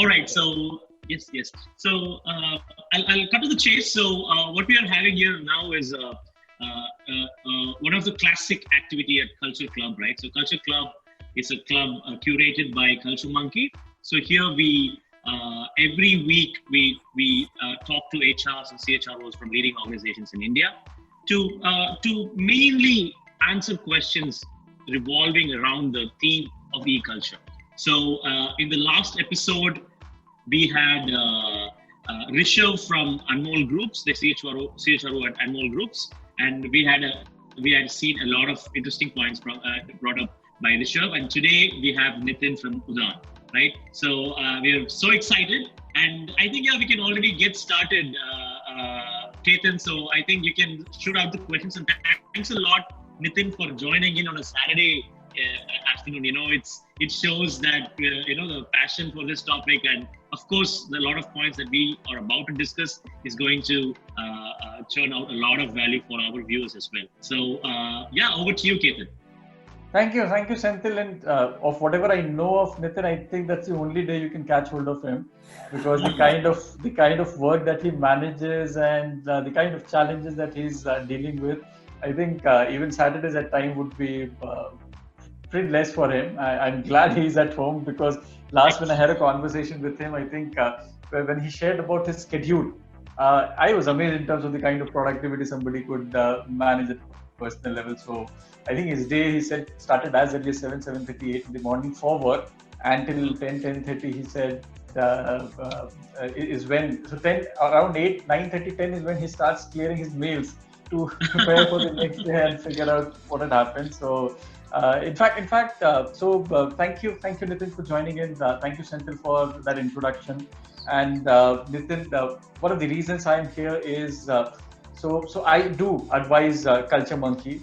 All right. So yes. So I'll cut to the chase. So what we are having here now is one of the classic activity at Culture Club, right? So Culture Club is a club curated by Culture Monkey. So here we every week we talk to HRs and CHROs from leading organizations in India to mainly answer questions revolving around the theme of e-culture. So in the last episode, we had Rishabh from Anmol Groups, the CHRO at Anmol Groups, and we had seen a lot of interesting points brought up by Rishabh. And today we have Nitin from Udaan, right? So we are so excited, and I think we can already get started, Ketan. So I think you can shoot out the questions. And thanks a lot, Nitin, for joining in on a Saturday afternoon. It shows that the passion for this topic, and of course the lot of points that we are about to discuss is going to churn out a lot of value for our viewers as well. So over to you, Ketan. Thank you, Senthil. And of whatever I know of Nitin, I think that's the only day you can catch hold of him, because the kind of work that he manages and the kind of challenges that he's dealing with, I think even Saturdays at time would be pretty less for him. I'm glad he's at home, because when I had a conversation with him, I think when he shared about his schedule, I was amazed in terms of the kind of productivity somebody could manage at personal level. So I think his day, he said, started as early as 7:38 in the morning for work until 10:30. He said is when, so 10 around 8 9:30 10 is when he starts clearing his mails to prepare for the next day and figure out what had happened. So in fact, thank you, Nitin, for joining in. Thank you, Senthil, for that introduction. And Nitin, one of the reasons I am here is so I do advise Culture Monkey.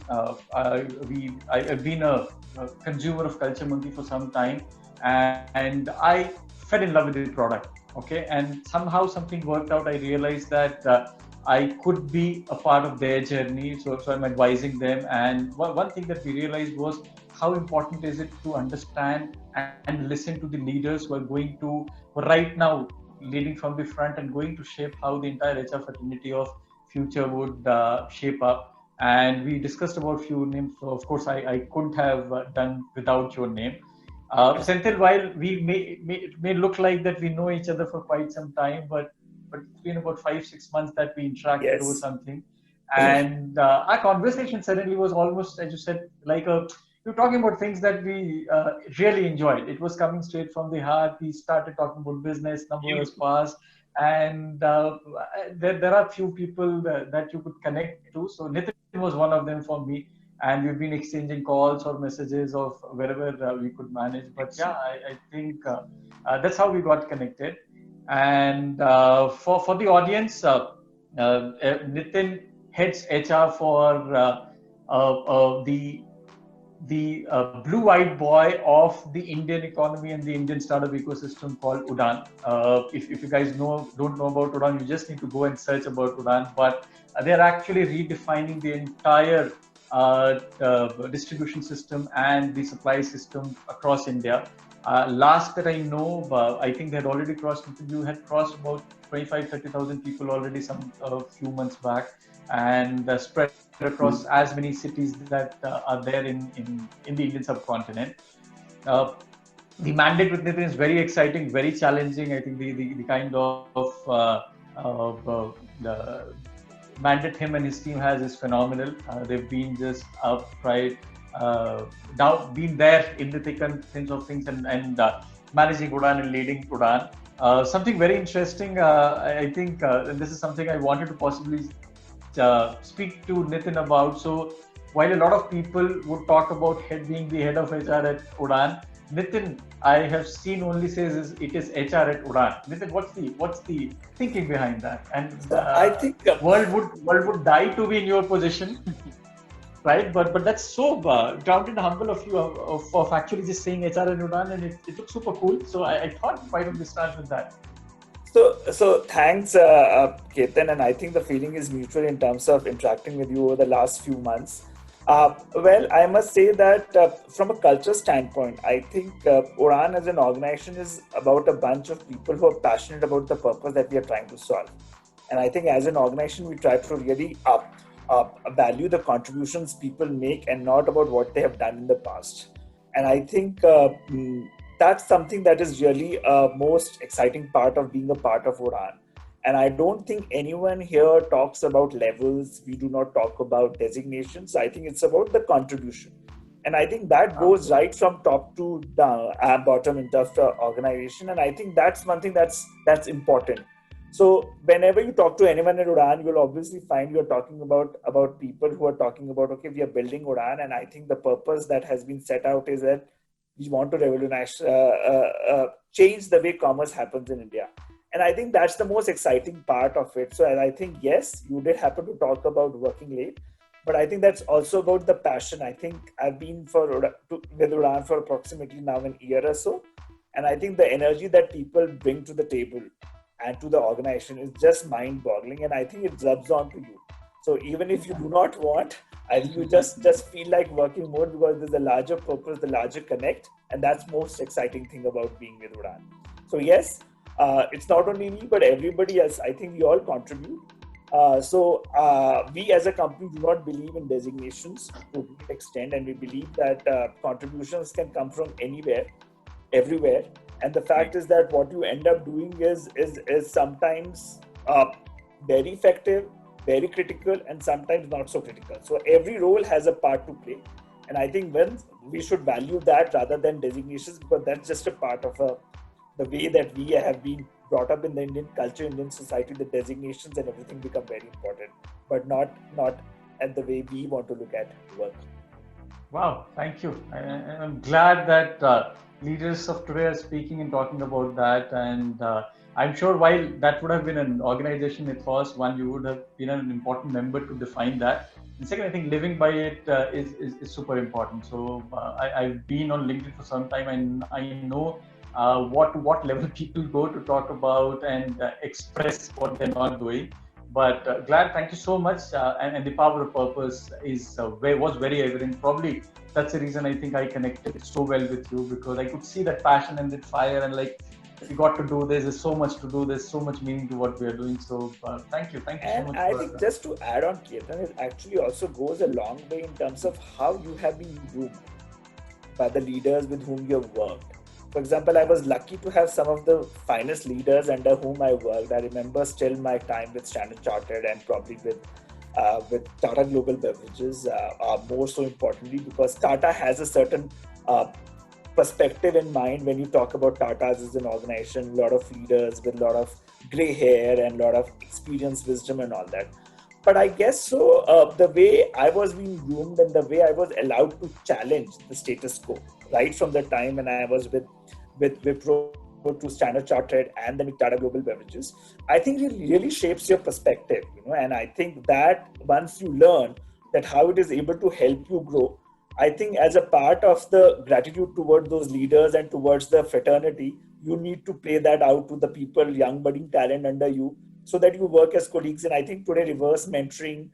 I've been a consumer of Culture Monkey for some time, and I fell in love with the product. Okay, and somehow something worked out. I realized that I could be a part of their journey. So I'm advising them. And one thing that we realized was how important is it to understand and listen to the leaders who are going to, right now, leading from the front and going to shape how the entire HR fraternity of future would shape up. And we discussed about few names. So of course, I couldn't have done without your name. Senthil, while we may look like that we know each other for quite some time, but it's been about 5-6 months that we interacted over something. And our conversation suddenly was almost, as you said, like we were talking about things that we really enjoyed. It was coming straight from the heart. We started talking about business, numbers, past, and there are few people that you could connect to. So Nitin was one of them for me. And we've been exchanging calls or messages of wherever we could manage. But I think that's how we got connected. And for the audience, Nitin heads HR for the blue-eyed boy of the Indian economy and the Indian startup ecosystem called Udaan. If you guys don't know about Udaan, you just need to go and search about Udaan. But they're actually redefining the entire distribution system and the supply system across India. Last that I know, I think they had already crossed about 25,000-30,000 people already a few months back, and spread across as many cities that are there in the Indian subcontinent. The mandate with Nitin is very exciting, very challenging. I think the kind of the mandate him and his team has is phenomenal. They've been just upright, been there in the thick and thin of things, and managing Udaan and leading Udaan. Something very interesting, I think, and this is something I wanted to possibly speak to Nitin about. So while a lot of people would talk about being the head of HR at Udaan, Nitin, I have seen only says it is HR at Udaan. Nitin, what's the thinking behind that? And I think world would die to be in your position, right? But that's so grounded and humble of you of actually just saying HR and Udaan, and it looks super cool. So I thought why don't we start with that? So thanks, Ketan, and I think the feeling is mutual in terms of interacting with you over the last few months. Well, I must say that from a culture standpoint, I think Udaan as an organization is about a bunch of people who are passionate about the purpose that we are trying to solve. And I think as an organization, we try to really value the contributions people make and not about what they have done in the past. And I think that's something that is really a most exciting part of being a part of Udaan. And I don't think anyone here talks about levels. We do not talk about designations. I think it's about the contribution. And I think that goes right from top to down, bottom in terms of organization. And I think that's one thing that's important. So whenever you talk to anyone in Udaan, you'll obviously find you're talking about people who are talking about, okay, we are building Udaan. And I think the purpose that has been set out is that we want to revolutionize, change the way commerce happens in India. And I think that's the most exciting part of it. So I think, yes, you did happen to talk about working late, but I think that's also about the passion. I think I've been with Udaan for approximately now an year or so. And I think the energy that people bring to the table and to the organization is just mind boggling. And I think it rubs on to you. So even if you do not want, I think you just feel like working more because there's a larger purpose, the larger connect. And that's most exciting thing about being with Udaan. So yes, it's not only me, but everybody else. I think we all contribute. We as a company do not believe in designations to an extent, and we believe that contributions can come from anywhere, everywhere. And the fact is that what you end up doing is sometimes very effective, very critical, and sometimes not so critical. So every role has a part to play. And I think when we should value that rather than designations, because that's just a part of the way that we have been brought up in the Indian culture, Indian society, the designations and everything become very important, but not at the way we want to look at work. Wow, thank you. I'm glad that leaders of today are speaking and talking about that. And I'm sure while that would have been an organization at first, one, you would have been an important member to define that. And second, I think living by it is super important. So I've been on LinkedIn for some time, and I know what level people go to talk about and express what they're not doing. But glad, thank you so much. And the power of purpose was very evident. Probably that's the reason I think I connected so well with you, because I could see that passion and that fire, and like, we got to do this. There's so much to do. There's so much meaning to what we are doing. So thank you so much. And I think just to add on, Ketan, it actually also goes a long way in terms of how you have been groomed by the leaders with whom you have worked. For example, I was lucky to have some of the finest leaders under whom I worked. I remember still my time with Standard Chartered and probably with Tata Global Beverages, more so importantly, because Tata has a certain perspective in mind when you talk about Tata's as an organization, a lot of leaders with a lot of gray hair and a lot of experience, wisdom and all that. But I guess so, the way I was being groomed and the way I was allowed to challenge the status quo, right from the time when I was with Wipro to Standard Chartered and then with Tata Global Beverages, I think it really shapes your perspective, and I think that once you learn that how it is able to help you grow, I think as a part of the gratitude toward those leaders and towards the fraternity, you need to play that out to the people, young budding talent under you, so that you work as colleagues. And I think today reverse mentoring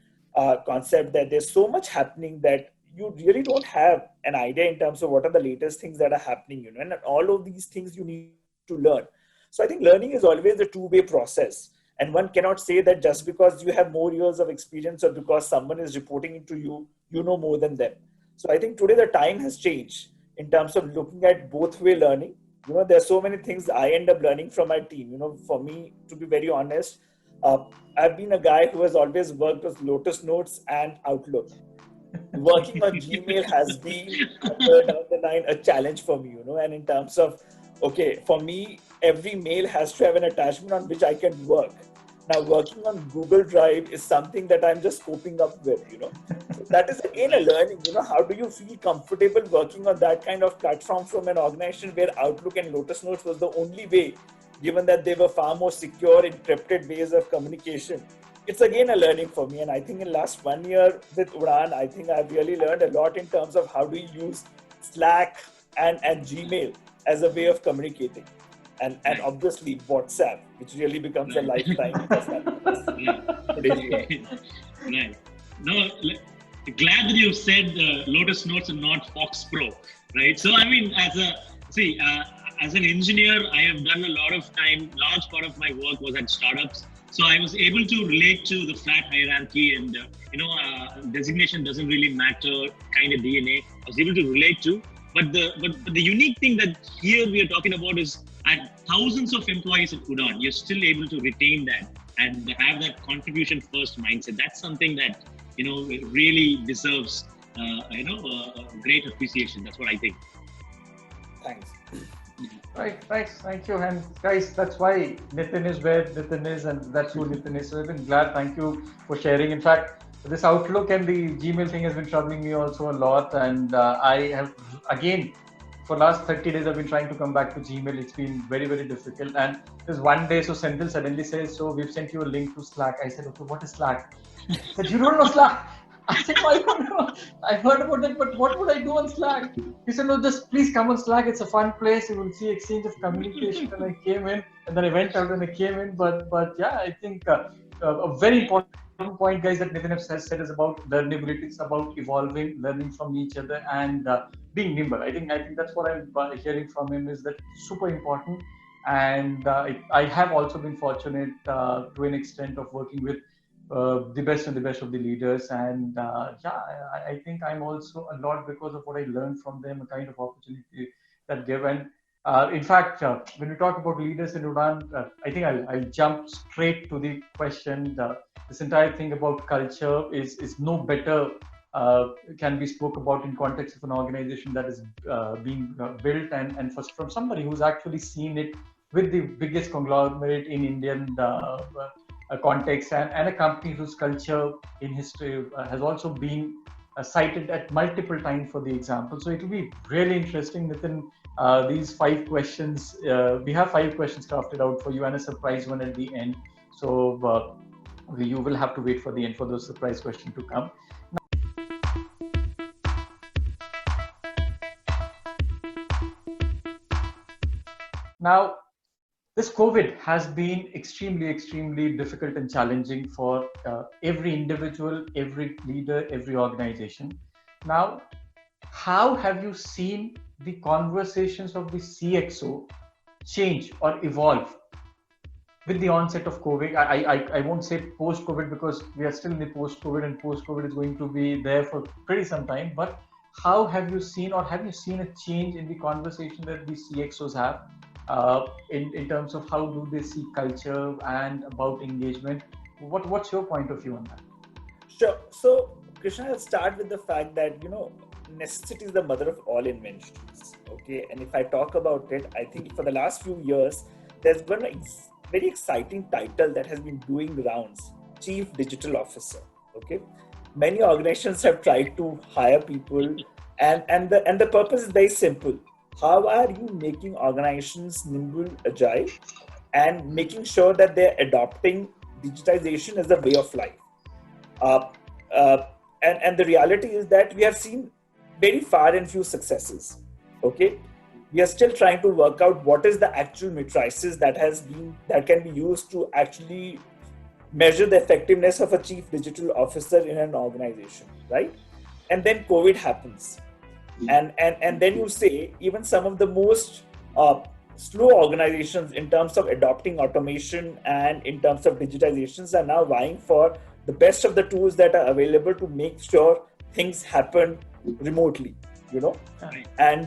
concept, that there's so much happening that you really don't have an idea in terms of what are the latest things that are happening, and all of these things you need to learn. So I think learning is always a two-way process. And one cannot say that just because you have more years of experience or because someone is reporting into you, you know more than them. So I think today the time has changed in terms of looking at both way learning. There's so many things I end up learning from my team. For me, to be very honest, I've been a guy who has always worked with Lotus Notes and Outlook. Working on Gmail has been down the line a challenge for me, and in terms of, okay, for me, every mail has to have an attachment on which I can work. Now, working on Google Drive is something that I'm just coping up with, So that is again a learning, how do you feel comfortable working on that kind of platform from an organization where Outlook and Lotus Notes was the only way, given that they were far more secure, encrypted ways of communication. It's again a learning for me. And I think in the last 1 year with Udaan, I think I've really learned a lot in terms of how do you use Slack and Gmail as a way of communicating. And obviously WhatsApp, which really becomes a lifetime. Right. No, glad that you said Lotus Notes and not Fox Pro, right? So I mean, as an engineer, I have done a lot of time. Large part of my work was at startups, so I was able to relate to the flat hierarchy and designation doesn't really matter kind of DNA. I was able to relate to, but the unique thing that here we are talking about is at thousands of employees at Udaan, you're still able to retain that and have that contribution first mindset. That's something that it really deserves great appreciation. That's what I think. Thanks. Right, thank you. And guys, that's why Nitin is where Nitin is, and that's who Nitin is. So I've been glad. Thank you for sharing. In fact, this Outlook and the Gmail thing has been troubling me also a lot. And I have, again, for last 30 days, I've been trying to come back to Gmail. It's been very, very difficult. And there's one day, so Senthil suddenly says, so we've sent you a link to Slack. I said, okay, what is Slack? He said, you don't know Slack? I said, no, I don't know. I've heard about it, but what would I do on Slack? He said, no, just please come on Slack. It's a fun place. You will see exchange of communication. And I came in, and then I went out and I came in. But yeah, I think a very important point, guys, that Nitin has said is about learnability. It's about evolving, learning from each other, and being nimble. I think that's what I'm hearing from him is that super important. And I have also been fortunate to an extent of working with the best and the best of the leaders, and I think I'm also a lot because of what I learned from them, a kind of opportunity that given. In fact, when we talk about leaders in Udaan, I think I'll jump straight to the question. This entire thing about culture is no better can be spoke about in context of an organization that is being built, and from somebody who's actually seen it with the biggest conglomerate in Indian context, and a company whose culture in history has also been cited at multiple times for the example. So it will be really interesting, Nitin. These 5 questions, we have 5 questions crafted out for you and a surprise one at the end. So you will have to wait for the end for those surprise questions to come. Now, this COVID has been extremely, extremely difficult and challenging for every individual, every leader, every organization. Now, how have you seen the conversations of the CXO change or evolve with the onset of COVID? I won't say post-COVID because we are still in the post-COVID, and post-COVID is going to be there for pretty some time. But how have you seen, or have you seen a change in the conversation that the CXOs have? In terms of how do they see culture and about engagement? What's your point of view on that? Sure. So, Krishna, I'll start with the fact that, necessity is the mother of all inventions. Okay. And if I talk about it, I think for the last few years, there's been a very exciting title that has been doing rounds, Chief Digital Officer. Okay. Many organizations have tried to hire people, and the purpose is very simple. How are you making organizations nimble, agile, and making sure that they're adopting digitization as a way of life? And the reality is that we have seen very far and few successes. Okay, we are still trying to work out what is the actual matrices that can be used to actually measure the effectiveness of a chief digital officer in an organization, right? And then COVID happens. And then you say even some of the most slow organizations in terms of adopting automation and in terms of digitizations are now vying for the best of the tools that are available to make sure things happen remotely, and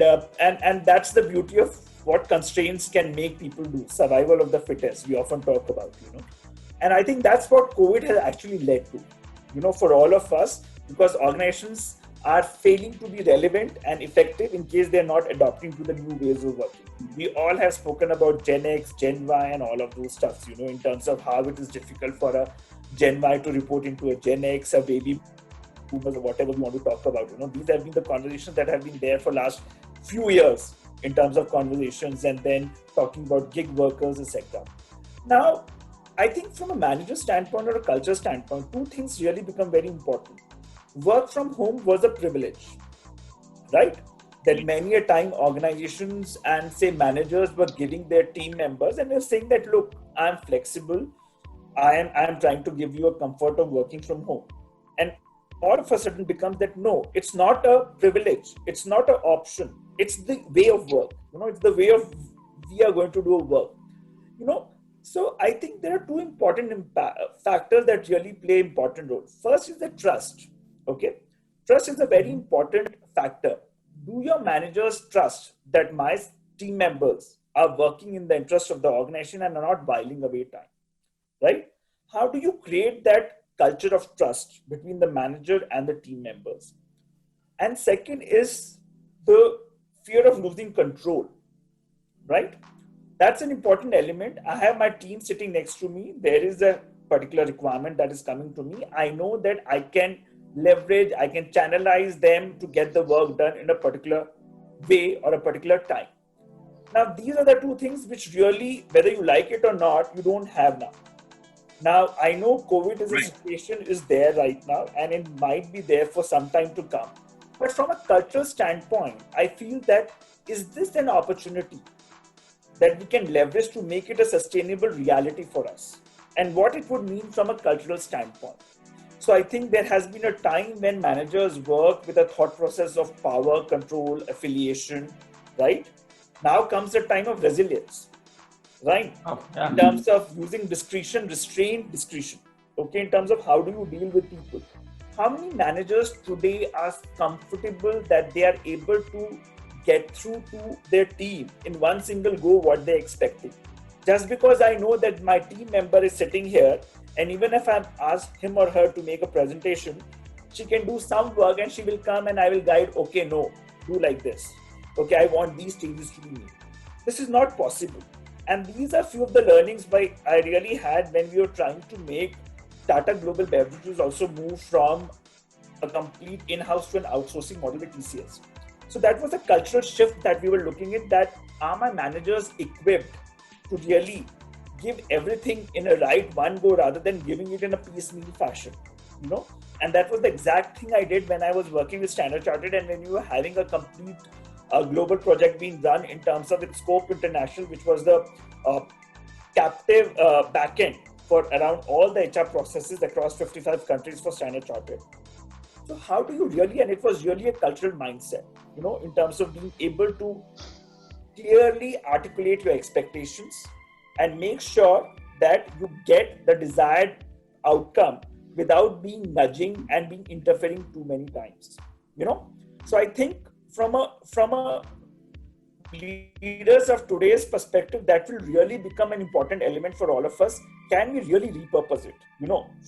that's the beauty of what constraints can make people do. Survival of the fittest, we often talk about, and I think that's what COVID has actually led to, for all of us, because organizations are failing to be relevant and effective in case they're not adopting to the new ways of working. We all have spoken about Gen X, Gen Y, and all of those stuffs, in terms of how it is difficult for a Gen Y to report into a Gen X, a baby boomers, or whatever we want to talk about. These have been the conversations that have been there for last few years in terms of conversations, and then talking about gig workers, etc. Now, I think from a manager standpoint or a culture standpoint, 2 things really become very important. Work from home was a privilege, right? That many a time organizations and say managers were giving their team members, and they're saying that, look, I'm flexible. I am trying to give you a comfort of working from home. And all of a sudden becomes that no, it's not a privilege, it's not an option, it's the way of work. It's the way of we are going to do work. So I think there are two important factors that really play important role. First is the trust. Okay, trust is a very important factor. Do your managers trust that my team members are working in the interest of the organization and are not whiling away time? Right? How do you create that culture of trust between the manager and the team members? And second is the fear of losing control, right? That's an important element. I have my team sitting next to me. There is a particular requirement that is coming to me. I know that I can leverage, I can channelize them to get the work done in a particular way or a particular time. Now, these are the two things which really, whether you like it or not, you don't have now. Now, I know COVID is a situation is there right now, and it might be there for some time to come. But from a cultural standpoint, I feel that is this an opportunity that we can leverage to make it a sustainable reality for us, and what it would mean from a cultural standpoint. So I think there has been a time when managers work with a thought process of power, control, affiliation, right? Now comes the time of resilience, right? In terms of using discretion, restrained discretion. Okay, in terms of how do you deal with people? How many managers today are comfortable that they are able to get through to their team in one single go what they're expecting? Just because I know that my team member is sitting here, and even if I've asked him or her to make a presentation, she can do some work and she will come and I will guide, okay, no, do like this. Okay, I want these changes to be made. This is not possible. And these are few of the learnings I really had when we were trying to make Tata Global Beverages also move from a complete in-house to an outsourcing model with TCS. So that was a cultural shift that we were looking at, that are my managers equipped to really give everything in a right one go rather than giving it in a piecemeal fashion, And that was the exact thing I did when I was working with Standard Chartered, and when we were having a complete global project being run in terms of its scope international, which was the captive backend for around all the HR processes across 55 countries for Standard Chartered. So how do you really, and it was really a cultural mindset, in terms of being able to clearly articulate your expectations and make sure that you get the desired outcome without being nudging and being interfering too many times. So I think from a leaders of today's perspective, that will really become an important element for all of us. Can we really repurpose it,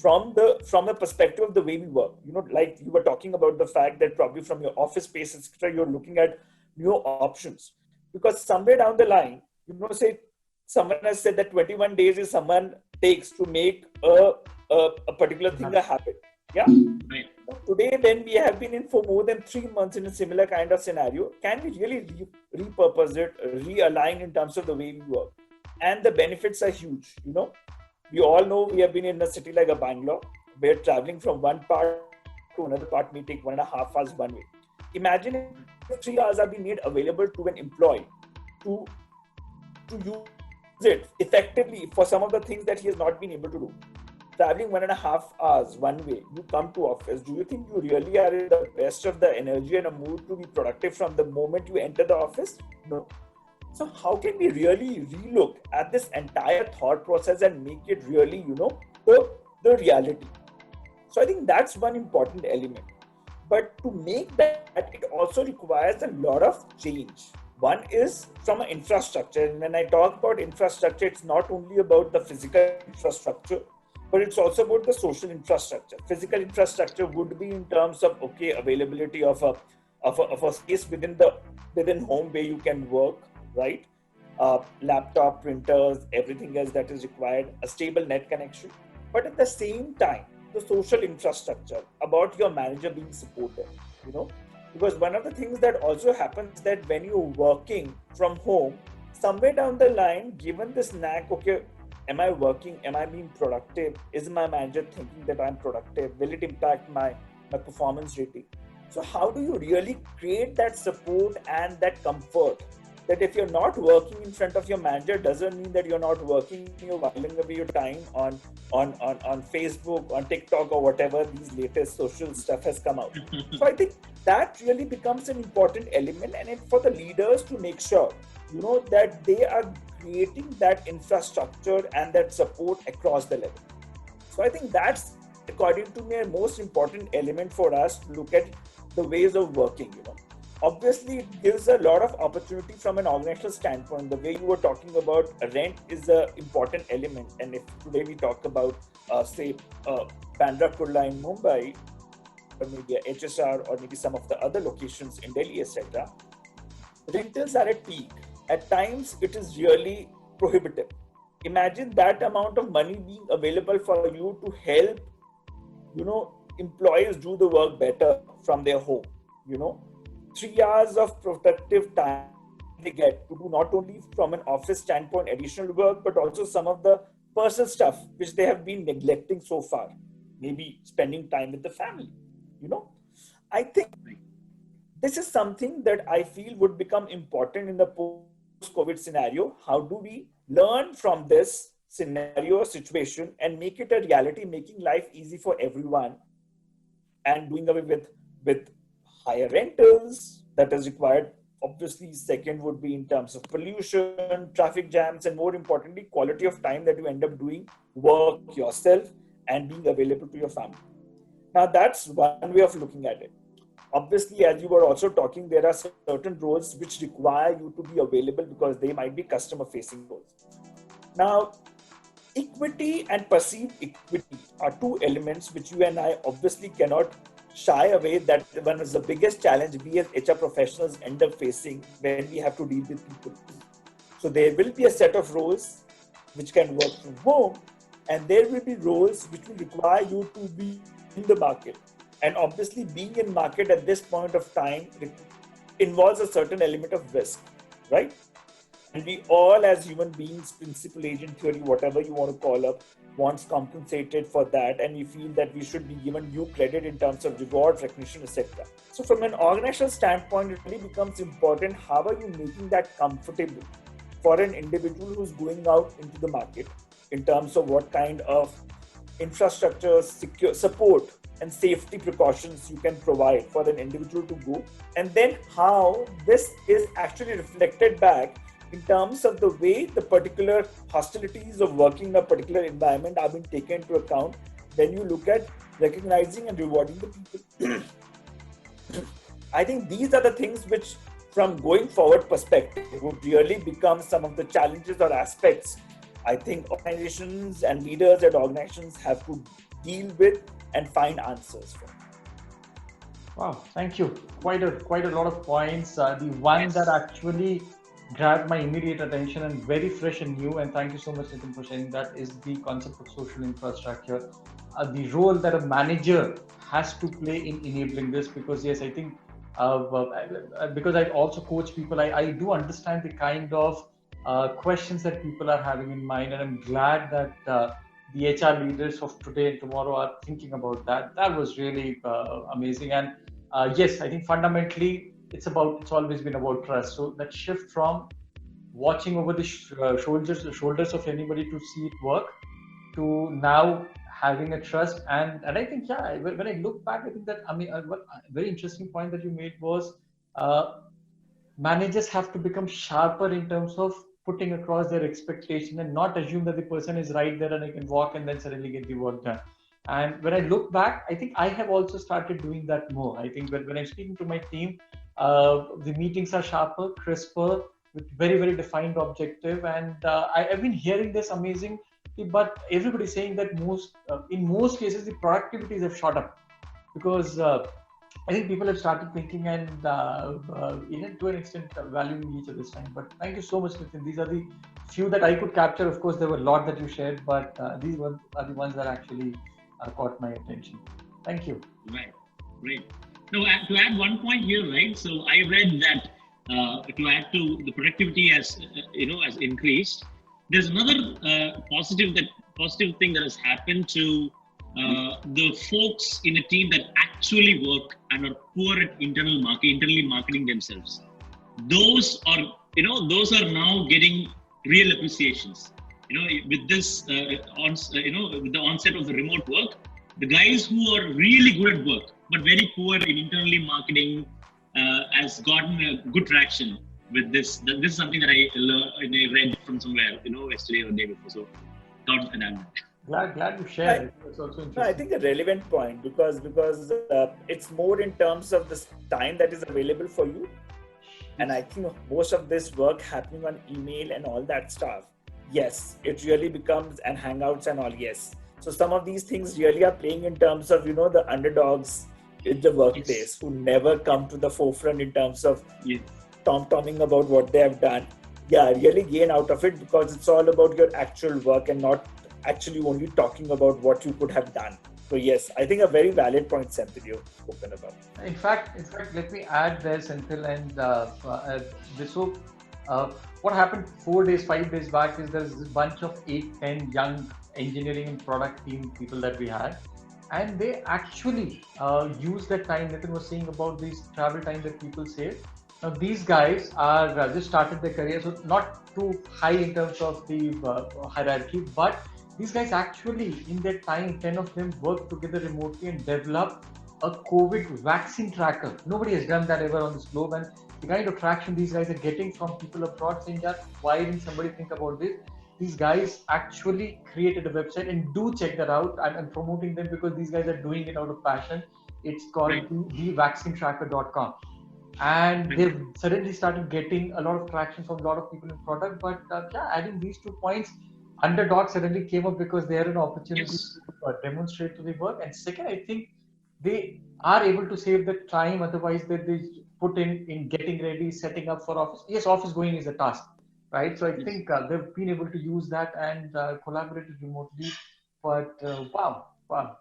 from the perspective of the way we work? Like you were talking about the fact that probably from your office space, etc., you're looking at new options, because somewhere down the line, say someone has said that 21 days is someone takes to make a particular thing a habit. Yeah. Right. Today, when we have been in for more than 3 months in a similar kind of scenario, can we really repurpose it, realign in terms of the way we work? And the benefits are huge. We all know we have been in a city like a Bangalore, where traveling from one part to another part may take 1.5 hours one way. Imagine if 3 hours are being made available to an employee to use it effectively for some of the things that he has not been able to do. Traveling 1.5 hours one way, you come to office. Do you think you really are in the best of the energy and a mood to be productive from the moment you enter the office? No. So how can we really relook at this entire thought process and make it really, the reality? So I think that's one important element. But to make that, it also requires a lot of change. One is from an infrastructure. And when I talk about infrastructure, it's not only about the physical infrastructure, but it's also about the social infrastructure. Physical infrastructure would be in terms of availability of a space within home where you can work, right? Laptop, printers, everything else that is required, a stable net connection. But at the same time, the social infrastructure about your manager being supported, because one of the things that also happens that when you're working from home, somewhere down the line, given this knack, am I working? Am I being productive? Is my manager thinking that I'm productive? Will it impact my performance rating? So how do you really create that support and that comfort that if you're not working in front of your manager, doesn't mean that you're not working, you're whiling away your time on Facebook, on TikTok, or whatever these latest social stuff has come out. So I think that really becomes an important element, and for the leaders to make sure, that they are creating that infrastructure and that support across the level. So I think that's, according to me, a most important element for us to look at the ways of working. Obviously, it gives a lot of opportunity from an organizational standpoint. The way you were talking about rent is an important element. And if today we talk about, say, Bandra Kurla in Mumbai, or maybe a HSR, or maybe some of the other locations in Delhi, etc., rentals are at peak. At times, it is really prohibitive. Imagine that amount of money being available for you to help, employees do the work better from their home. 3 hours of productive time they get to do not only from an office standpoint additional work, but also some of the personal stuff which they have been neglecting so far. Maybe spending time with the family. I think this is something that I feel would become important in the post-COVID scenario. How do we learn from this scenario or situation and make it a reality, making life easy for everyone, and doing away with higher rentals that is required. Obviously, second would be in terms of pollution, traffic jams, and more importantly, quality of time that you end up doing work yourself and being available to your family. Now, that's one way of looking at it. Obviously, as you were also talking, there are certain roles which require you to be available because they might be customer-facing roles. Now, equity and perceived equity are two elements which you and I obviously cannot shy away. That one is the biggest challenge we as HR professionals end up facing when we have to deal with people. So there will be a set of roles which can work from home, and there will be roles which will require you to be in the market. And obviously, being in market at this point of time involves a certain element of risk, right? And we all, as human beings, principal agent theory, whatever you want to call up, wants compensated for that, and we feel that we should be given due credit in terms of reward, recognition, etc. So from an organizational standpoint, it really becomes important, how are you making that comfortable for an individual who's going out into the market in terms of what kind of infrastructure, secure support, and safety precautions you can provide for an individual to go, and then how this is actually reflected back in terms of the way the particular hostilities of working in a particular environment are being taken into account when you look at recognizing and rewarding the people. I think these are the things which, from going forward perspective, would really become some of the challenges or aspects I think organizations and leaders at organizations have to deal with and find answers for. Wow, thank you. Quite a lot of points. The one that actually grabbed my immediate attention and very fresh and new, and thank you so much, Nitin, for sharing that, is the concept of social infrastructure. The role that a manager has to play in enabling this, because yes, I think because I also coach people, I do understand the kind of questions that people are having in mind, and I'm glad that the HR leaders of today and tomorrow are thinking about that. That was really amazing. And yes, I think fundamentally it's always been about trust. So that shift from watching over the shoulders of anybody to see it work, to now having a trust. And I think, yeah, when I look back, I think that, a very interesting point that you made was managers have to become sharper in terms of putting across their expectation and not assume that the person is right there and I can walk and then suddenly get the work done. And when I look back, I think I have also started doing that more. I think when I'm speaking to my team, the meetings are sharper, crisper, with very, very defined objective. And I've been hearing this amazing, but everybody's saying that in most cases, the productivities have shot up, because I think people have started thinking and to an extent valuing each other's time. But thank you so much, Nitin. These are the few that I could capture. Of course, there were a lot that you shared, but these are the ones that actually caught my attention. Thank you. Right, great. Now, to add one point here, right? So I read that to add to the productivity has increased. There's another positive thing that has happened to the folks in a team that actually work and are poor at internally marketing themselves. Those are those are now getting real appreciations. With this, with the onset of the remote work, the guys who are really good at work but very poor in internally marketing has gotten a good traction with this. This is something that I read from somewhere, yesterday or the day before. So, thought and I'm Glad you shared. It's also interesting. No, I think a relevant point because it's more in terms of the time that is available for you, and I think most of this work happening on email and all that stuff. Yes, it really becomes and hangouts and all. Yes, so some of these things really are playing in terms of the underdogs in the workplace who never come to the forefront in terms of tom-tomming about what they have done. Yeah, really gain out of it because it's all about your actual work and not actually only talking about what you could have done. So yes, I think a very valid point, Senthil, you've spoken about. In fact, let me add there, Senthil, and this. So, what happened 4 days, 5 days back is there's this bunch of 8, 10 young engineering and product team people that we had, and they actually use that time. Nitin was saying about these travel time that people save. Now, these guys are just started their career, so not too high in terms of the hierarchy, but these guys actually, in their time, 10 of them worked together remotely and developed a COVID vaccine tracker. Nobody has done that ever on this globe, and the kind of traction these guys are getting from people abroad saying that, why didn't somebody think about this? These guys actually created a website, and do check that out. I'm promoting them because these guys are doing it out of passion. It's called thevaccinetracker.com. And they've suddenly started getting a lot of traction from a lot of people in product. But adding these 2 points, underdog suddenly came up because they had an opportunity to demonstrate to the work. And second, I think they are able to save the time otherwise that they put in getting ready, setting up for office. Yes, office going is a task, right? So I think they've been able to use that and collaborated remotely. But wow,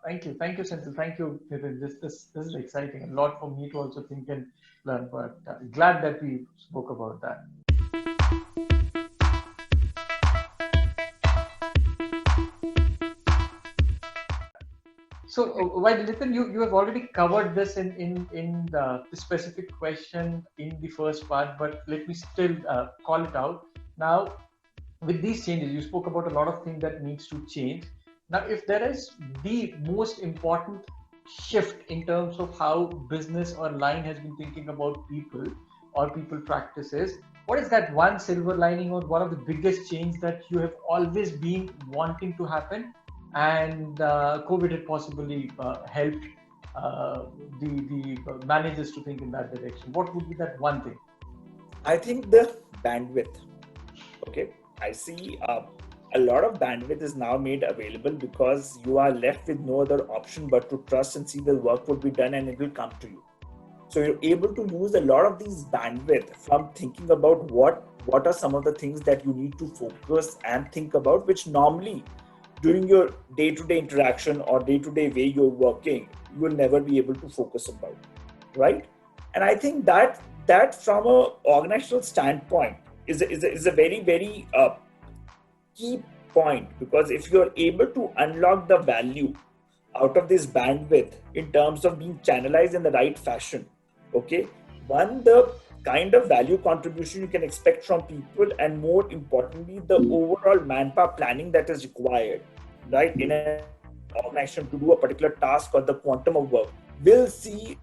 thank you, Senthil, thank you, Nitin. This is exciting. A lot for me to also think and learn. But glad that we spoke about that. So while Nitin, you have already covered this in the specific question in the first part, but let me still call it out. Now, with these changes, you spoke about a lot of things that needs to change. Now, if there is the most important shift in terms of how business or line has been thinking about people or people practices, what is that one silver lining or one of the biggest change that you have always been wanting to happen? And COVID had possibly helped the managers to think in that direction. What would be that one thing? I think the bandwidth. Okay, I see a lot of bandwidth is now made available because you are left with no other option but to trust and see the work will be done and it will come to you. So you're able to use a lot of these bandwidth from thinking about what are some of the things that you need to focus and think about, which normally during your day-to-day interaction or day-to-day way you're working, you will never be able to focus about, right? And I think that from an organizational standpoint is a very, very key point, because if you're able to unlock the value out of this bandwidth in terms of being channelized in the right fashion, okay, the kind of value contribution you can expect from people, and more importantly, the overall manpower planning that is required, right, in an organization to do a particular task or the quantum of work, will see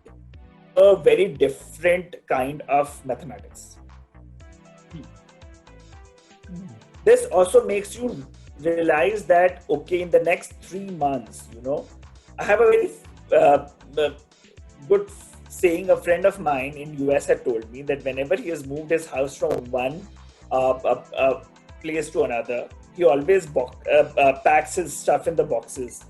a very different kind of mathematics. This also makes you realize that, okay, in the next 3 months, I have a very good saying. A friend of mine in US had told me that whenever he has moved his house from one place to another, he always packs his stuff in the boxes.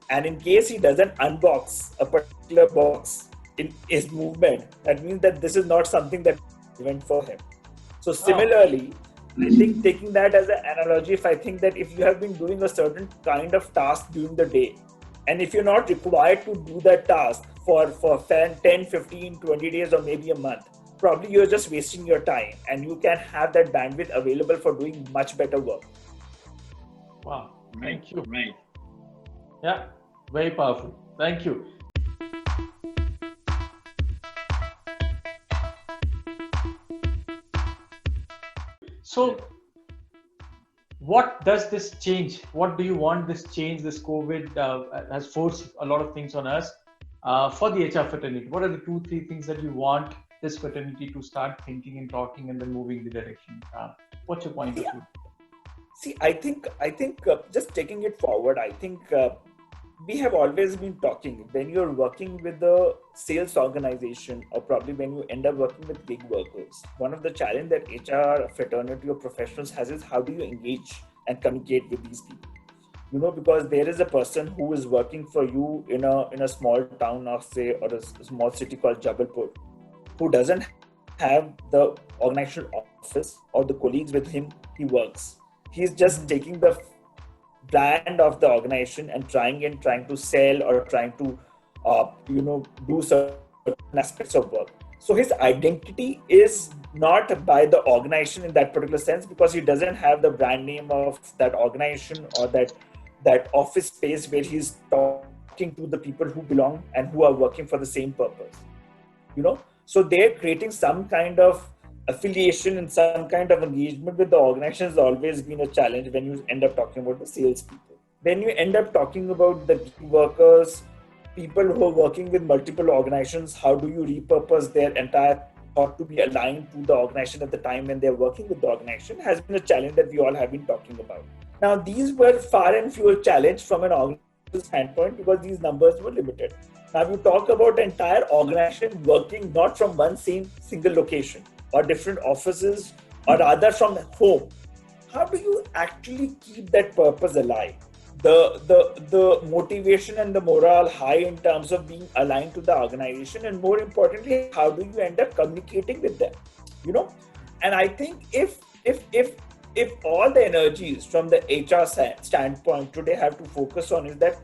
And in case he doesn't unbox a particular box in his movement, that means that this is not something that went for him. So similarly, I think taking that as an analogy, if I think that if you have been doing a certain kind of task during the day, and if you're not required to do that task for 10, 15, 20 days or maybe a month, probably you're just wasting your time, and you can have that bandwidth available for doing much better work. Wow. Thank you. Right. Yeah, very powerful. Thank you. So what does this change? What do you want this change? This COVID has forced a lot of things on us for the HR fraternity. What are the 2-3 things that you want this fraternity to start thinking and talking and then moving the direction? What's your point of view? See, I think just taking it forward, I think we have always been talking when you're working with a sales organization, or probably when you end up working with gig workers. One of the challenge that HR fraternity or professionals has is how do you engage and communicate with these people? Because there is a person who is working for you in a small town, or say, or a small city called Jabalpur, who doesn't have the organizational office or the colleagues with him he works. He's just taking the brand of the organization and trying to sell or trying to do certain aspects of work. So his identity is not by the organization in that particular sense, because he doesn't have the brand name of that organization or that office space where he's talking to the people who belong and who are working for the same purpose. So they're creating some kind of affiliation and some kind of engagement with the organization has always been a challenge when you end up talking about the salespeople. When you end up talking about the gig workers, people who are working with multiple organizations, how do you repurpose their entire thought to be aligned to the organization at the time when they're working with the organization, has been a challenge that we all have been talking about. Now, these were far and fewer challenge from an organizational standpoint because these numbers were limited. Now, you talk about an entire organization working not from one single location or different offices, or rather from home. How do you actually keep that purpose alive? The motivation and the morale high in terms of being aligned to the organization, and more importantly, how do you end up communicating with them? And I think if all the energies from the HR standpoint today have to focus on is that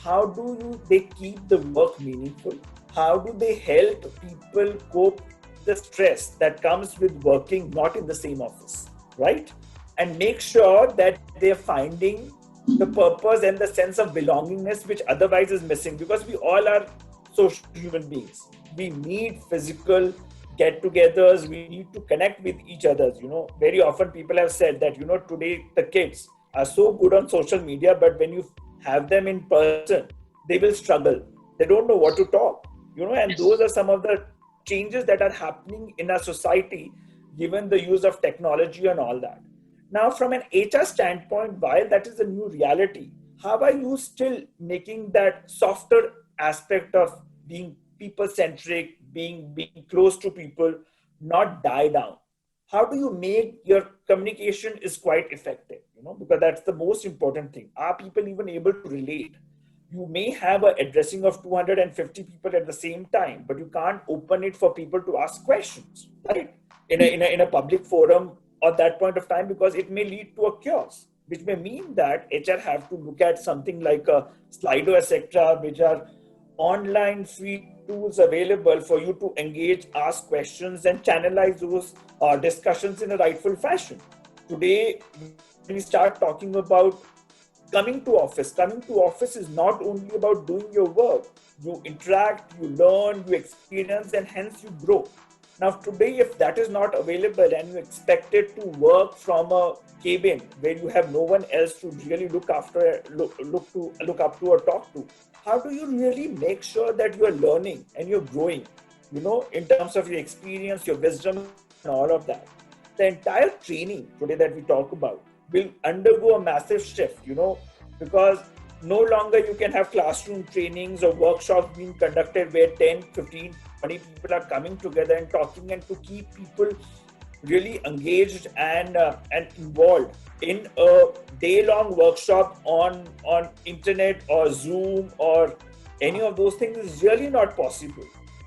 how do they keep the work meaningful? How do they help people cope the stress that comes with working not in the same office, right? And make sure that they're finding the purpose and the sense of belongingness which otherwise is missing, because we all are social human beings. We need physical get-togethers, we need to connect with each other. Very often people have said that, today the kids are so good on social media, but when you have them in person, they will struggle. They don't know what to talk, and those are some of the changes that are happening in our society given the use of technology and all that. Now, from an HR standpoint, while that is a new reality, how are you still making that softer aspect of being people-centric, being close to people, not die down? How do you make your communication is quite effective? Because that's the most important thing. Are people even able to relate? You may have an addressing of 250 people at the same time, but you can't open it for people to ask questions, right? In a public forum at that point of time, because it may lead to a chaos, which may mean that HR have to look at something like a Slido, etc., which are online free tools available for you to engage, ask questions, and channelize those discussions in a rightful fashion. Today, we start talking about coming to office is not only about doing your work. You interact, you learn, you experience, and hence you grow. Now, today, if that is not available and you expected to work from a cabin where you have no one else to really look up to or talk to, how do you really make sure that you are learning and you're growing, in terms of your experience, your wisdom, and all of that? The entire training today that we talk about will undergo a massive shift, because no longer you can have classroom trainings or workshops being conducted where 10, 15, 20 people are coming together and talking, and to keep people really engaged and involved in a day-long workshop on internet or Zoom or any of those things is really not possible.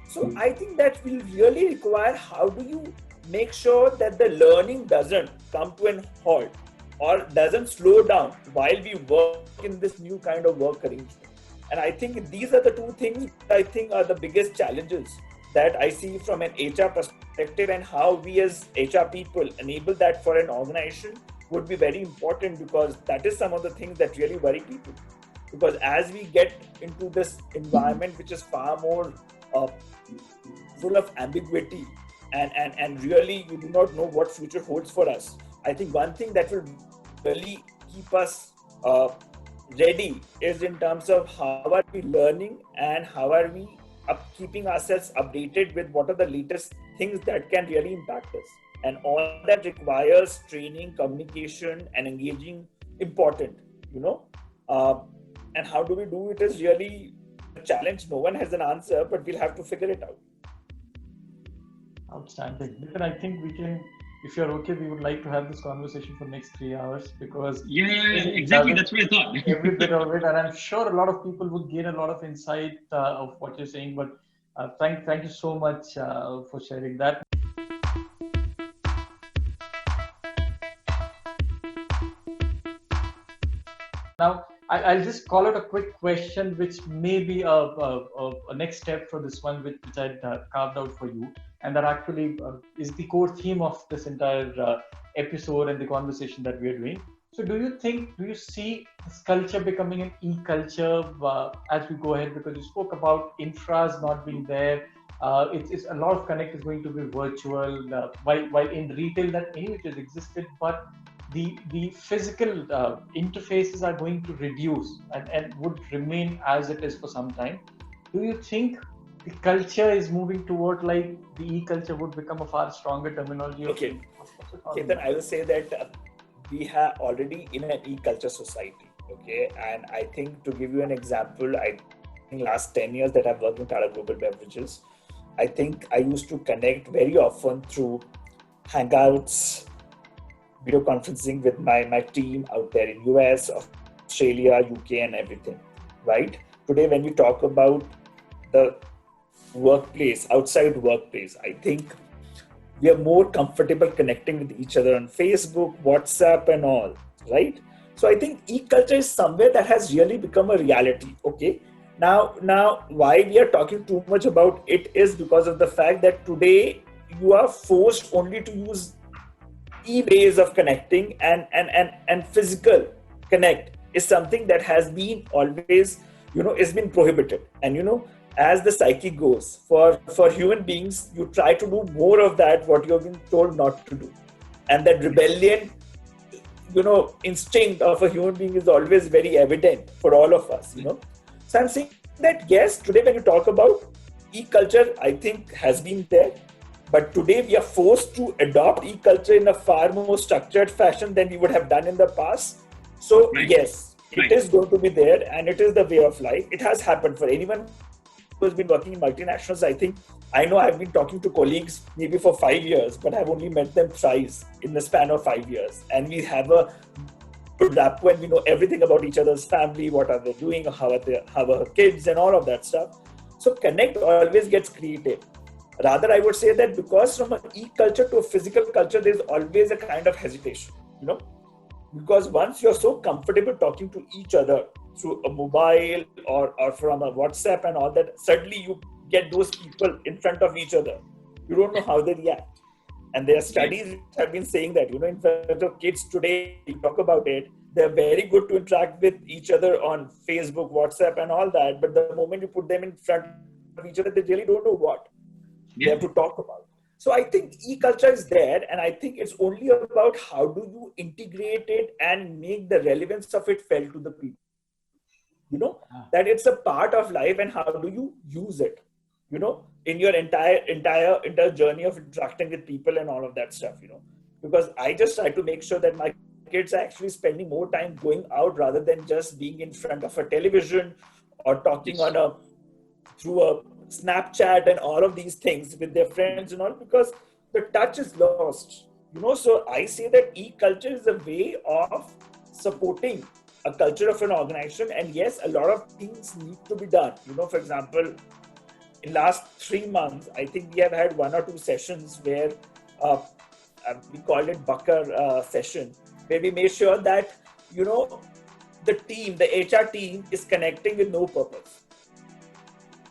So I think that will really require how do you make sure that the learning doesn't come to an halt or doesn't slow down while we work in this new kind of work arrangement. And I think these are the two things I think are the biggest challenges that I see from an HR perspective, and how we as HR people enable that for an organization would be very important, because that is some of the things that really worry people. Because as we get into this environment, which is far more full of ambiguity, and really you do not know what future holds for us, I think one thing that will really keep us ready is in terms of how are we learning and how are we keeping ourselves updated with what are the latest things that can really impact us. And all that requires training, communication, and engaging important, and how do we do it is really a challenge. No one has an answer, but we'll have to figure it out. Outstanding. Nitin, I think we can, if you're okay, we would like to have this conversation for next 3 hours because exactly. That's what I thought. Every bit of it, and I'm sure a lot of people would gain a lot of insight of what you're saying. But thank you so much for sharing that. Now, I'll just call out a quick question, which may be a next step for this one, which I carved out for you. And that actually is the core theme of this entire episode and the conversation that we're doing. So do you see this culture becoming an e-culture as we go ahead? Because you spoke about infras not being there. It's a lot of connect is going to be virtual, while in retail that anyway has existed, but the physical interfaces are going to reduce and would remain as it is for some time. Do you think the culture is moving toward like the e-culture would become a far stronger terminology? Okay, then I will say that we are already in an e-culture society. Okay, and I think to give you an example, I think last 10 years that I've worked in Tata Global Beverages, I think I used to connect very often through Hangouts, video conferencing with my team out there in US, Australia, UK and everything, right? Today, when we talk about the workplace, outside workplace, I think we are more comfortable connecting with each other on Facebook, WhatsApp and all, right? So I think e-culture is somewhere that has really become a reality, okay? Now, why we are talking too much about it is because of the fact that today you are forced only to use e-ways of connecting and physical connect is something that has been always, is been prohibited. And as the psyche goes, for human beings, you try to do more of that, what you have been told not to do. And that rebellion, instinct of a human being is always very evident for all of us, So I'm saying that, yes, today when you talk about e-culture, I think has been there. But today we are forced to adopt e-culture in a far more structured fashion than we would have done in the past. So yes, it is going to be there and it is the way of life. It has happened for anyone who has been working in multinationals. I know I've been talking to colleagues maybe for 5 years, but I've only met them thrice in the span of 5 years. And we have a good rapport and we know everything about each other's family, what are they doing, how are her kids and all of that stuff. So connect always gets created. Rather, I would say that because from an e-culture to a physical culture, there's always a kind of hesitation, because once you're so comfortable talking to each other through a mobile or from a WhatsApp and all that, suddenly you get those people in front of each other. You don't know how they react. And there are studies which have been saying that, in fact, of kids today, you talk about it, they're very good to interact with each other on Facebook, WhatsApp and all that. But the moment you put them in front of each other, they really don't know what they have to talk about. So I think e-culture is there, and I think it's only about how do you integrate it and make the relevance of it felt to the people. That it's a part of life, and how do you use it, in your entire journey of interacting with people and all of that stuff, because I just try to make sure that my kids are actually spending more time going out rather than just being in front of a television or talking through a Snapchat and all of these things with their friends and all, because the touch is lost, So I say that e-culture is a way of supporting a culture of an organization. And yes, a lot of things need to be done. For example, in last 3 months, I think we have had 1 or 2 sessions where we called it Bucker session, where we made sure that, the team, the HR team is connecting with no purpose.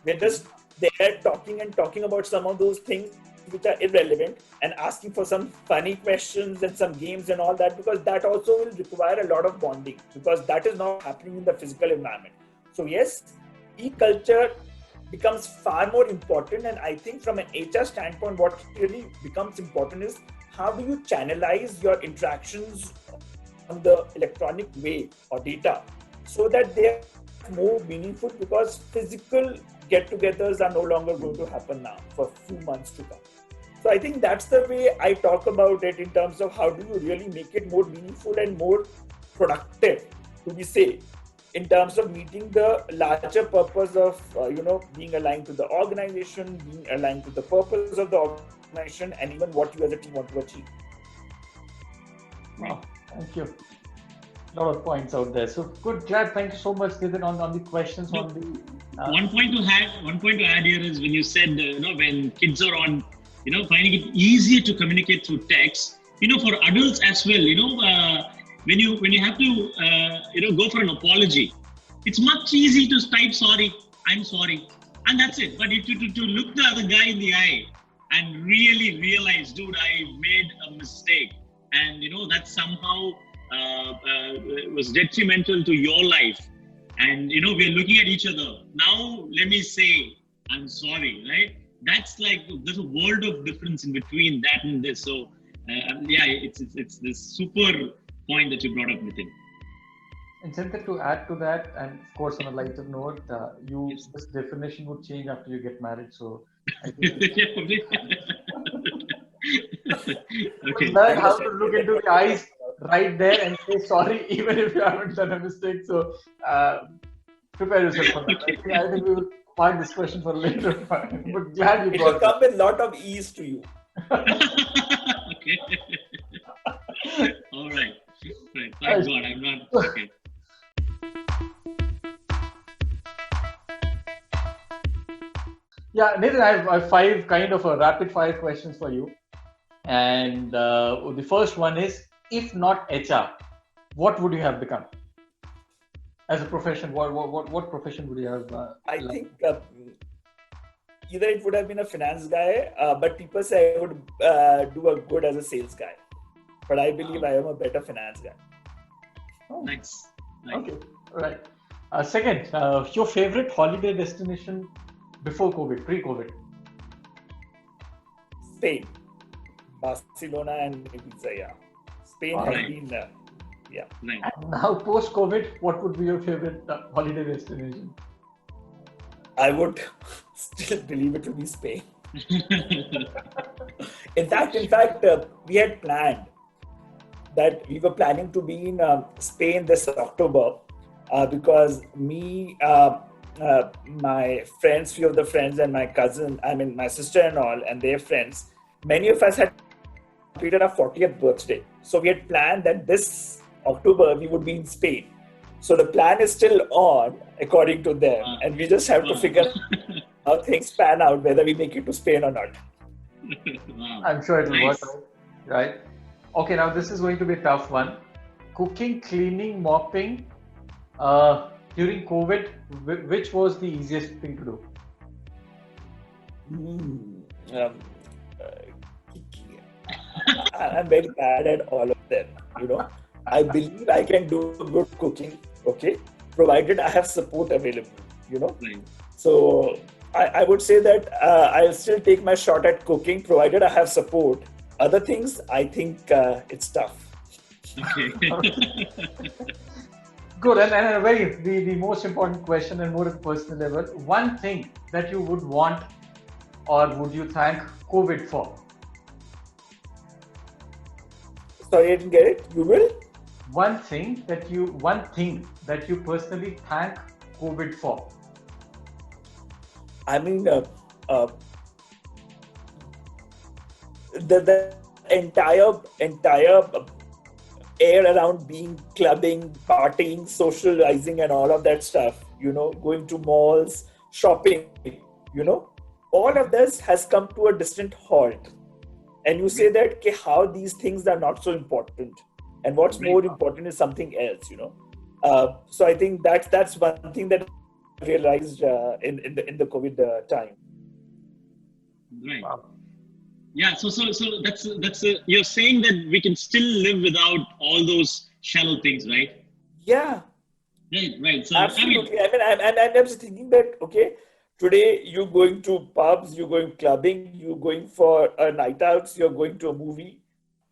We're just there talking about some of those things which are irrelevant and asking for some funny questions and some games and all that, because that also will require a lot of bonding, because that is not happening in the physical environment. So yes, e-culture becomes far more important. And I think from an HR standpoint, what really becomes important is how do you channelize your interactions on the electronic way or data so that they are more meaningful, because physical get-togethers are no longer going to happen now for a few months to come. So I think that's the way I talk about it, in terms of how do you really make it more meaningful and more productive, to be safe, in terms of meeting the larger purpose of being aligned to the organization, being aligned to the purpose of the organization, and even what you as a team want to achieve. Wow, thank you. A lot of points out there. So good, glad. Thank you so much, Nitin, on the questions. No, one point to add here is when you said when kids are on, finding it easier to communicate through text. For adults as well. When you have to go for an apology, it's much easier to type sorry, I'm sorry, and that's it. But to look the other guy in the eye and really realize, dude, I made a mistake, and that somehow was detrimental to your life, and we're looking at each other now. Let me say I'm sorry, right? That's like there's a world of difference in between that and this. So it's this super point that you brought up, Nitin. And Senthil, to add to that, and of course on a lighter note, this definition would change after you get married. So I think Okay. learn how to look into the eyes right there and say sorry, even if you haven't done a mistake. So prepare yourself for that. Okay. I think we will park this question for later. But glad you It will got come with a lot of ease to you. Okay. All right. Right. Thank God I'm not. Okay. Yeah, Nathan, I have 5 kind of a rapid fire questions for you. And the first one is, if not HR, what would you have become as a profession? What profession would you have? I think either it would have been a finance guy, but people say I would do a good as a sales guy. But I believe I am a better finance guy. Oh, Nice. okay, all right. Second, your favorite holiday destination before COVID, pre-COVID? Spain, Barcelona and Ibiza, yeah. Spain All has right. been, yeah. Right. And now post-COVID, what would be your favorite holiday destination? I would still believe it to be Spain. In fact, we had planned that we were planning to be in Spain this October because me, my friends, few of the friends, and my cousin, my sister and all, and their friends, many of us had completed our 40th birthday. So we had planned that this October we would be in Spain. So the plan is still on, according to them, and we just have to figure out how things pan out, whether we make it to Spain or not. Wow. I'm sure it'll work out, right? Okay, now this is going to be a tough one. Cooking, cleaning, mopping during COVID, which was the easiest thing to do? I'm very bad at all of them, I believe I can do good cooking, okay, provided I have support available, Right. So I would say that I'll still take my shot at cooking, provided I have support. Other things, I think it's tough. Okay. Good, and the most important question and more at personal level, one thing that you would want or would you thank COVID for? Sorry, I didn't get it. You will? One thing that you personally thank COVID for. I mean, the entire air around being clubbing, partying, socializing, and all of that stuff. Going to malls, shopping. All of this has come to a distant halt. And you say that, okay, how these things are not so important, and what's more important is something else. So I think that's one thing that I realized in the COVID time. Right. Wow. Yeah. So that's you're saying that we can still live without all those shallow things, right? Yeah. Right. So absolutely. I'm just thinking that, okay, today you're going to pubs, you're going clubbing, you're going for night outs, you're going to a movie.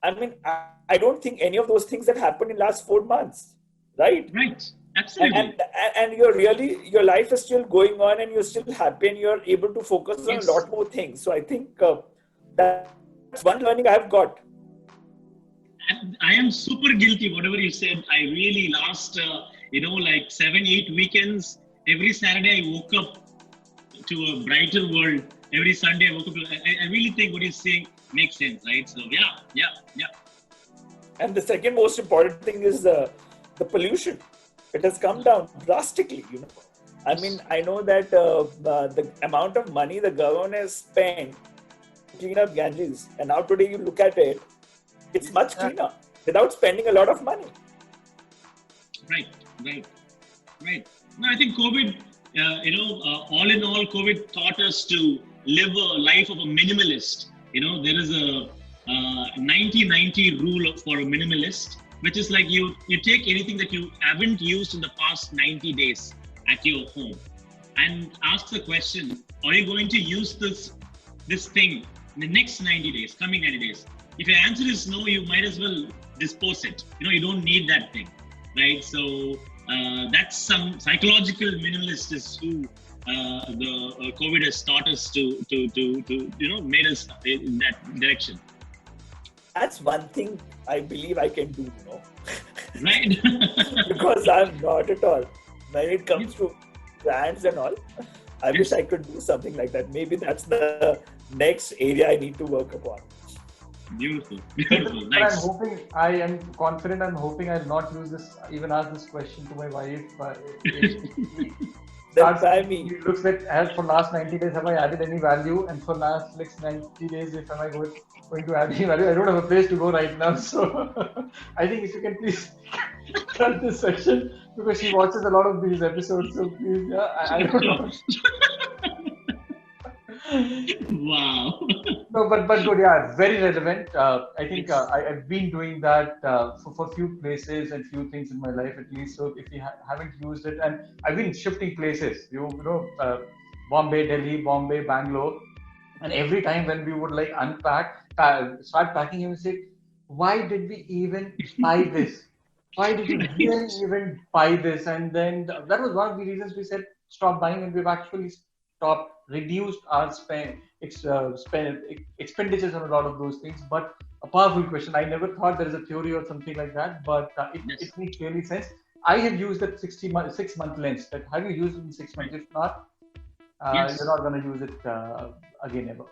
I mean, I don't think any of those things that happened in last 4 months, right? Right. And, Absolutely. and and you're really, your life is still going on and you're still happy and you're able to focus on a Yes. lot more things. So I think that's one learning I've got. And I am super guilty. Whatever you said, I really last, like 7, 8 weekends. Every Saturday I woke up to a brighter world. Every Sunday I woke up. I really think what you're saying makes sense, right? So yeah, yeah, yeah. And the second most important thing is the pollution. It has come down drastically. I mean, I know that the amount of money the government has spent to clean up Ganges, and now today you look at it, it's much cleaner without spending a lot of money. Right, right, right. No, I think COVID, all in all, COVID taught us to live a life of a minimalist. There is a 90-90 rule for a minimalist, which is like you take anything that you haven't used in the past 90 days at your home and ask the question, are you going to use this thing in the next 90 days, coming 90 days? If your answer is no, you might as well dispose it. You don't need that thing, right? So that's some psychological minimalist is who the COVID has taught us to made us in that direction. That's one thing I believe I can do, Right. because I'm not at all. When it comes to brands and all, I wish I could do something like that. Maybe that's the next area I need to work upon. Beautiful, beautiful, nice. I am confident. I'm hoping I'll not use this. Even ask this question to my wife. It looks like, as for last 90 days, have I added any value? And for last 90 days, if am I going to add any value? I don't have a place to go right now. So I think if you can please cut this section, because she watches a lot of these episodes. So please, I don't know. Wow. No, but good, yeah, very relevant. I think I've been doing that for few places and few things in my life at least. So if you haven't used it, and I've been shifting places, Bombay, Delhi, Bombay, Bangalore, and every time when we would like start packing, you would say, why did we even buy this? Why did we really even buy this? And then that was one of the reasons we said stop buying, and we've actually stopped, reduced our expenditures on a lot of those things. But a powerful question. I never thought there is a theory or something like that, but it makes really sense. I have used that 6-month lens. That have you used it in 6 months? If not, you're not going to use it again ever.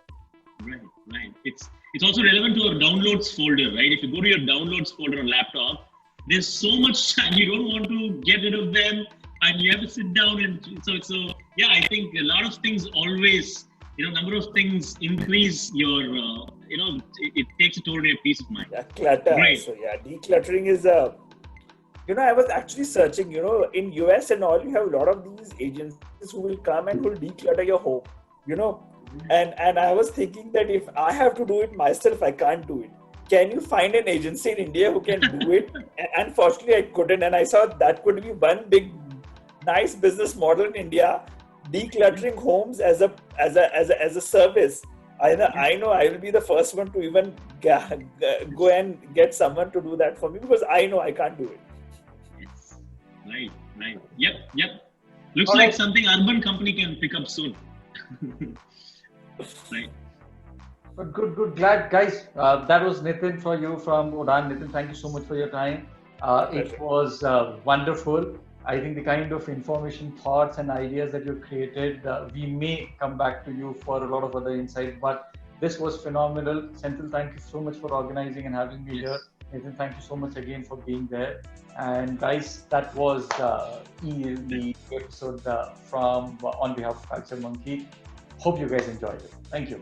Right. It's also relevant to our downloads folder, right? If you go to your downloads folder on laptop, there's so much time you don't want to get rid of them, and you have to sit down and so yeah. I think a lot of things always, number of things increase your, it takes a toll on your peace of mind. Yeah, clutter. Right. So yeah, decluttering is a. I was actually searching. In US and all, you have a lot of these agencies who will come and will declutter your home. And I was thinking that if I have to do it myself, I can't do it. Can you find an agency in India who can do it? And unfortunately, I couldn't. And I saw that could be one big, nice business model in India, decluttering homes as a service. I know I will be the first one to even go and get someone to do that for me, because I know I can't do it. Yes. Right. Yep. Looks like something urban company can pick up soon. Right. But good. Glad, guys. That was Nitin for you from Udaan. Nitin, thank you so much for your time. It was wonderful. I think the kind of information, thoughts, and ideas that you created, we may come back to you for a lot of other insight. But this was phenomenal. Senthil, thank you so much for organizing and having me here. Nitin, thank you so much again for being there. And guys, that was the episode from on behalf of Culture Monkey. Hope you guys enjoyed it. Thank you.